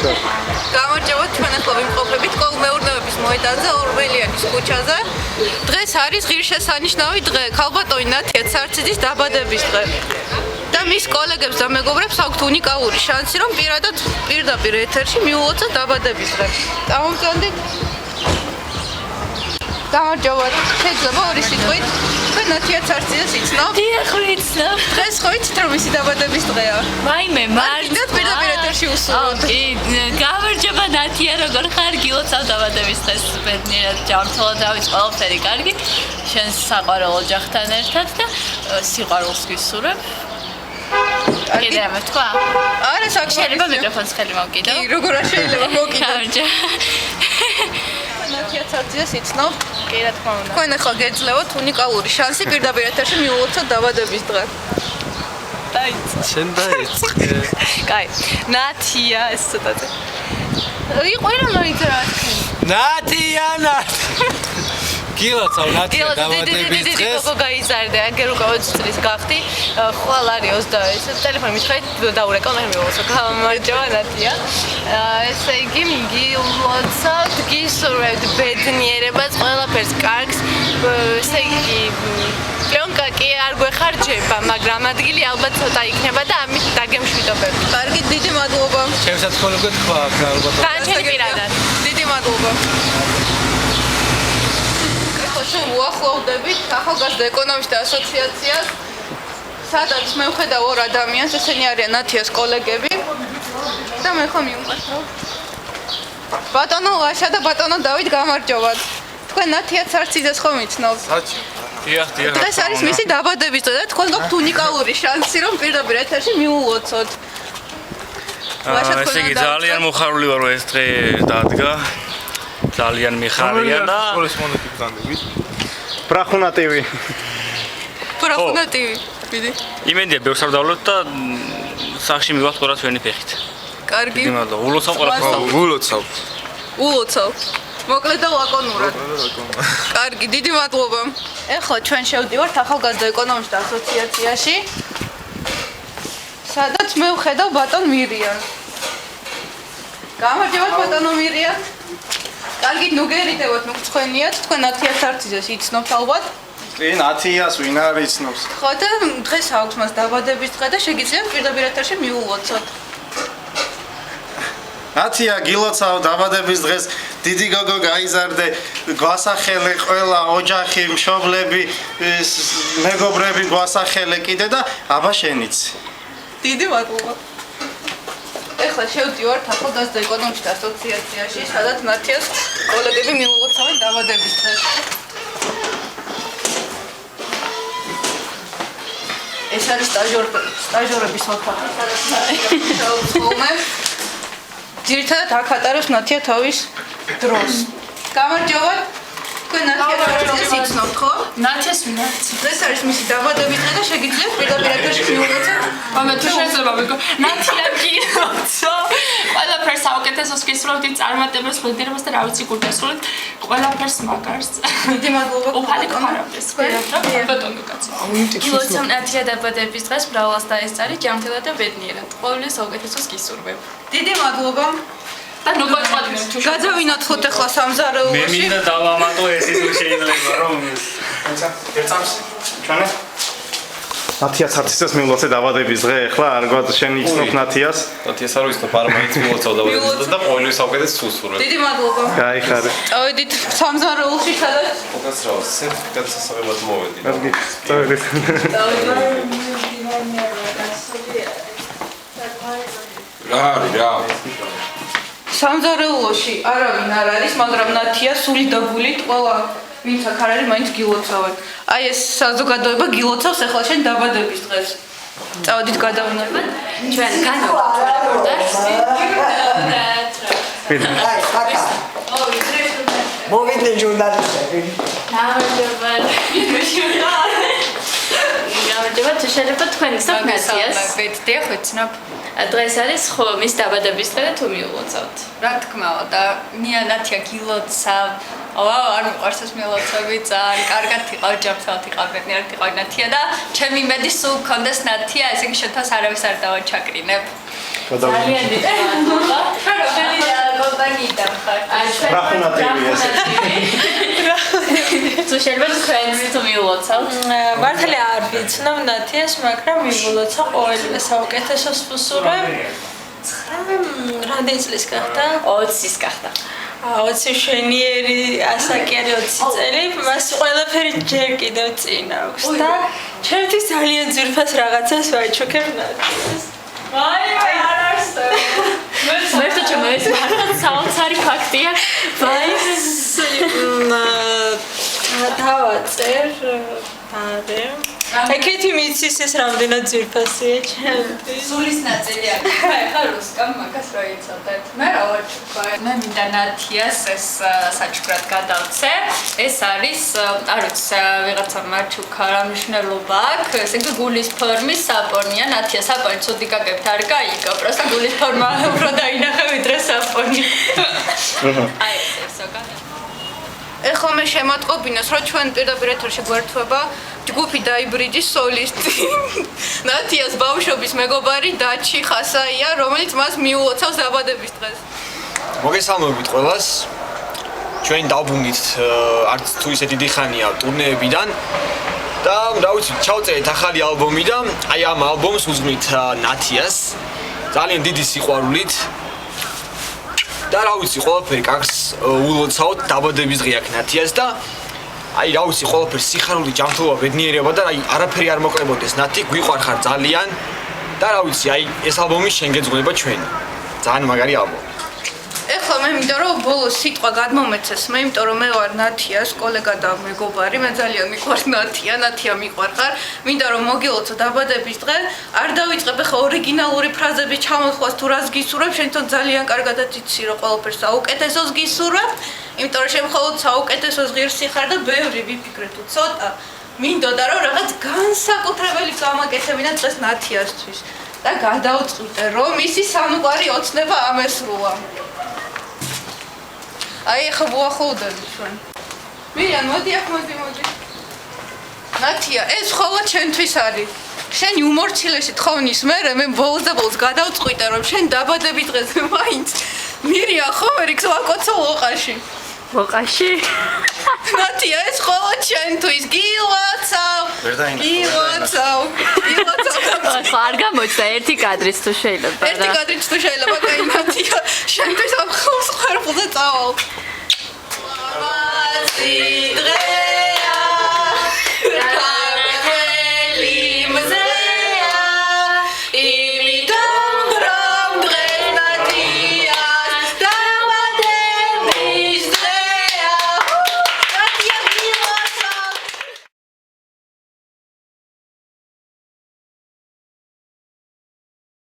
გამარჯობა, ჩვენ ახლა ვიმყოფებით კოლმეურნეობის მოედანზე, ორბელიანის ქუჩაზე. დღეს არის ღირსშესანიშნავი დღე, ქალბატონი ნათია ცარციძის დაბადების დღე. და მის კოლეგებს და მეგობრებს აქვთ უნიკალური შანსი, რომ პირდაპირ ეთერში მიულოცოთ დაბადების დღე. წამოვწონდით. გამარჯობა, შეიძლება ორი სიტყვით. თქვენ ნათია ცარციძეს იცნობთ? დიახ, ვიცნობ. დღეს ხო იცით, რომ მისი დაბადების დღეა? მაიმე, მარტო პირდაპირ ეთერში უსურვოთ. კი, გამარჯობა ნათია, როგორ ხარ? გილოცავ დაბადების დღეს ბედნიერად ჯანმრთელად დავიწყო, ყველაფერი კარგი. შენს საყვარელ ოჯახთან ერთად და სიყვარულს გისურვებ. კიდე რამე თქვა? არა, შეიძლება მიკროფონს ხელი მოვკიდო? კი, როგორ არ შეიძლება მოვკიდო? გამარჯობა. ნათია ცარციძეს იცნობ? კი, რა თქმა უნდა. თქვენ ახლა გეძლევათ უნიკალური შანსი პირდაპირ ეთერში მიულოცოთ დაბადების დღე. დაიწყე. შენ დაიწყე. კაი. ნათია ეს ცოტათი. იყო რა მოიწე რა თქვენ? ნათია. გილოცავ ნათია დაბადების დღეს. გოგო გაიზარდა, აგერ უკვე 20 წლის გახდი. ხვალ არის 20. ტელეფონი მითხრით დაურეკო, მე მივიღო. გამარჯობა ნათია. ესე იგი გილოცავთ, გისურვებთ ბედნიერებას, ყველაფერს კარგს. ესე იგი პლიონკა კი არ გვეხარჯება, მაგრამ ადგილი ალბათ ცოტა იქნება და ამით დაგემშვიდობებ. კარგი, დიდი მადლობა. ჩემსაც ხოლმე გქვა აქ ალბათ. განჩენი პირადად. დიდი მადლობა. ჩვენ უახლოვდებით ახალგაზრდა ეკონომისტთა ასოციაციას, სადაც მე ვხედავ ორ ადამიანს, ესენი არიან ნათიას კოლეგები და მე ხომ მივუყარებ. ბატონო ვაშა და ბატონო დავით, გამარჯობათ. თქვენ ნათია ცარციძეს ხომ იცნობთ? დიახ. დღეს არის მისი დაბადების დღე და თქვენ გაქვთ უნიკალური შანსი, რომ პირდაპირ ეთერში მიულოცოთ. ესე იგი ძალიან მოხარული ვარ, რომ ეს დღე დადგა. ძალიან მიხარია და სკოლის მონეტით განდებით. ბრახუნატივი. ბრახუნატივი. დიდი. იმედია ბევრს არ დავლოთ და სახში მივახთ ყველა ჩვენი ფეხით. კარგი. დიდი მადლობა. ულოცავ ყველას. ულოცავ. ულოცავ. მოკლედ და ლაკონურად. კარგი, დიდი მადლობა. ეხლა ჩვენ შევდივართ ახალგაზრდა ეკონომისტთა ასოციაციაში, სადაც მე ვხედავ ბატონ მირიანს. გამარჯობა ბატონო მირიან. კარგი, ნუ გერიდევათ, ნუ გწვენიათ, თქვენ ნათია ცარციძეს იცნობთ ალბათ? კი, ნათიას ვინ არ იცნობს? ხო და დღეს აქვს მას დაბადების დღე და შეგიძლიათ პირდაპირ ეთერში მიულოცოთ. ნათია გილოცავ დაბადების დღეს, დიდი გოგო გაიზარდე, გვასახელე ყველა ოჯახი, მშობლები, მეგობრები გვასახელე კიდე და აბა შენიც. დიდი მადლობა. ეხლა შევდივართ ახალგაზრდა ეკონომისტთა ასოციაციაში, სადაც ნათიას კოლეგები მიულოცავენ დაბადების დღეს. ეს არის სტაჟორების ოთახი, სადაც ნათია ძირითადად აქ ატარებს ნათია თავის დროს. გამარჯობა. თქვენ ნათია ცარციძეს იცნობთ, ხო? ნათიას ვინ არ იცი? ეს არის მისი დაბადების დღე და შეგიძლიათ პირდაპირ ეთერში მიულოცოთ. მაგრამ თუ შეიძლება ვიგო ნათია გილოცო ყველაფერს საუკეთესოს გისურვებთ წარმატებას ბედნიერებას და რა ვიცი გულდასრულეთ ყველაფერს მაგარს დიდი მადლობა. უფალი ხარობდეს ბატონო კაცი გილოცავ ნათია დაბადების დღეს მრავლას დაესწარი ჯანმრთელად და ბედნიერად ყოველთვის საუკეთესოს გისურვებ დიდი მადლობა. და ნუ მოწყვეტინე თუ გაძავინათხოთ ახლა სამზარეულოში. მე მინდა დავამატო ეს ის შეიძლება რომ ერთამს ჩვენე ნათია ცარციძეს მიულოცე დაბადების დღე, ახლა არ გვაქვს შენ იცნობ ნათიას? ნათიას არ ვიცნობ, არა მაინც მივოცავ დაბადების დღეს და ყოველთვის საუკეთესო სულსურვებ. დიდი მადლობა. გაიხარე. წავედით სამზარეულოში სადაც მოგესწრავს, სერტიფიკატსასაღებად მოვედი. კარგი, წავედით. რა. სამზარეულოში არავინ არ არის, მაგრამ ნათია სული და გულით ყველა ვინც აქ არ არის, მაინც გილოცავენ. აი ეს საზოგადოება გილოცავს ახლა შენ დაბადების დღეს. წავედით გადავინახოთ. ჩვენ განავთ მოვიდნენ ჟურნალისტები. გამარჯობა, თუ შეიძლება თქვენ იცნობთ ნათიას? დიახ, ვიცნობ. დღეს არის ხო მის დაბადების დღე და თუ მიულოცავთ? რა თქმაა და ნათია გილოცავ. არ მიყვარს ეს მილოცები, ძალიან კარგად იყავ, ჯანმრთელად იყავ, ბედნიერად იყავ ნათია და ჩემი იმედი სულ გქონდეს ნათია, ესე იგი შეთას არავის არ დავაჩაკრინებ. ძალიან დიდი მადლობა. რომელი კომპანიიდან ხარ? რახუნატივი ესე. თუ შეიძლება თქვენს თუ მიულოცავთ? მართალი არ ვიცნობ ნათიას, მაგრამ მივულოცა ყოველივე საუკეთესოს ვუსურვებ. რამდენი წლის გახდა? 20-ის გახდა. 20 შენიერი ასაკიერი 20 წელი, მას ყველაფერი ჯერ კიდევ წინ აქვს და ჩემთვის ძალიან ძვირფას რაღაცას ვაჩუქებ ნათიას. აი არ არსებობს. მე თვითონ ეს მართლა საოცარი ფაქტია. დავაწერ ბარე. ეკეთი მიცის ეს რამდენად ძვირფასია ჩემთვის. სულის ნაწილი აქვს. ხა რუსკამ მაგას რა იცოდეთ. მე რა ვაჩუქა? მე მინდა ნათიას ეს საჩუქრად გადავცე. ეს არის, არ ვიცი, ვიღაცა მაჩუქა რა მნიშვნელობა აქვს. ეს იგი გულის ფორმის საპონია. ნათია საპონი ცუდი გაგებთ არ გაიგო. პროსტა გულის ფორმა უფრო დაინახე ვიდრე საპონი. აი ესო გადა. ეხლა მე შემატყობინოს, რომ ჩვენ პირდაპირ ეთერში გვერდება ჯგუფი დაიბრიჯის სოლისტი. ნათიას ბავშვობის მეგობარი დაჩი ხასაია, რომელიც მას მიულოცავს დაბადების დღეს. მოგესალმებით ყველას. ჩვენ დავბრუნდით არც თუ ისე დიდი ხანია ტურნეებიდან და რა ვიცი, ჩავწერეთ ახალი ალბომი და აი ამ ალბომს უძღვნით ნათიას ძალიან დიდი სიყვარულით. და რა ვიცი, ყველაფერი კარგს ულოცავთ დაბადების დღე აქ ნათიას და აი რა ვიცი, ყველაფერი სიხარული, ჯანმრთელობა, ბედნიერება და აი არაფერი არ მოკლებოდეს ნათი, გვიყვარხარ ძალიან და რა ვიცი, აი ეს ალბომი შენ გეძღვნება ჩვენი. ძალიან მაგარი ალბომი. ეხლა მე მინდა რომ ბოლოს სიტყვა გადმომეცეს მე, იმიტომ რომ მე ვარ ნათიას კოლეგა და მეგობარი, მე ძალიან მიყვარს ნათია მიყვარხარ. მინდა რომ მოგილოცო დაბადების დღე, არ დავიწყებ ეხლა ორიგინალური ფრაზები ჩამოხვას თუ რას გისურვებ, შენ თვითონ ძალიან კარგადაც იცი რომ ყველაფერს საუკეთესოს გისურვებ, იმიტომ რომ შენ მხოლოდ საუკეთესოს ღირსი ხარ და ბევრი ვიფიქრე თუ ცოტა მინდოდა რომ რაღაც განსაკუთრებელი გამაკეთებინა დღეს ნათიასთვის და გადავწყვიტე რომ ისი სამყარი ოცნება ამესრულა. აი ახლა ვუახლოვდები ჩვენ. მირიან, მოდი აქ მოდი. ნათია, ეს ხოლმე ჩვენთვის არის. შენ იუმორცილესი თხოვნის მერე მე ბოლოს და ბოლოს გადავწყვიტე რომ შენ დაბადების დღეზე მაინც მირია ხომ რიქს ვაკოცო ლოყაში. ლოყაში? ნათია, ეს ხოლმე ჩვენთვის გილოცავ. გილოცავ. ხო არ გამოჩნდა ერთი კადრიც თუ შეიძლება. ერთი კადრიც თუ შეიძლება, კაი ნათია, შენთვის ამ ხელს ხერხზე წავალ.